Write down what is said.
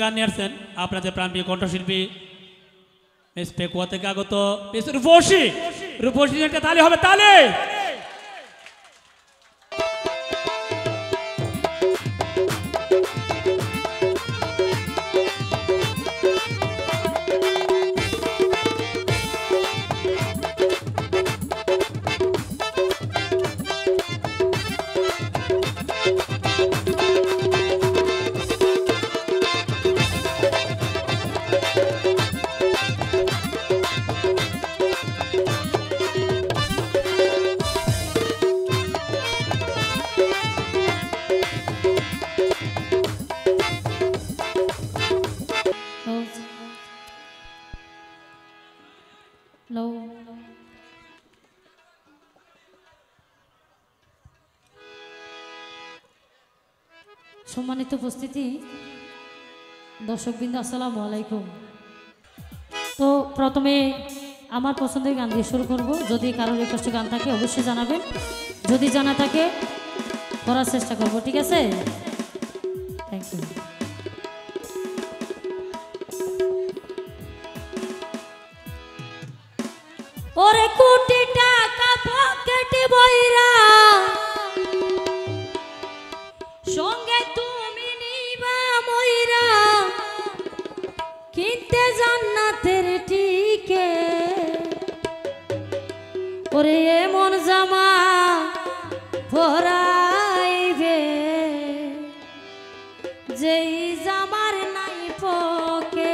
গান নিয়ে আসছেন আপনাদের প্রাণপ্রিয় কণ্ঠশিল্পী মিস পেকুয়া থেকে আগত মিস রূপসী। রূপসী একটা তালি হবে, তালি। সম্মানিত উপস্থিতি দর্শকবৃন্দ, আসসালামু আলাইকুম। তো প্রথমে আমার পছন্দের গান দিয়ে শুরু করব। যদি কারোর রিকোয়েস্ট গান থাকে অবশ্যই জানাবেন, যদি জানা থাকে করার চেষ্টা করব, ঠিক আছে? Thank you. ওরে কোটি টাকা পকেটে বইরা সঙ্গে তুমি নিবা ময়রা, কিনতে জান্নাতের টিকে। ওরে এমন জামা পরাইবে যেই জামার নাই পকে।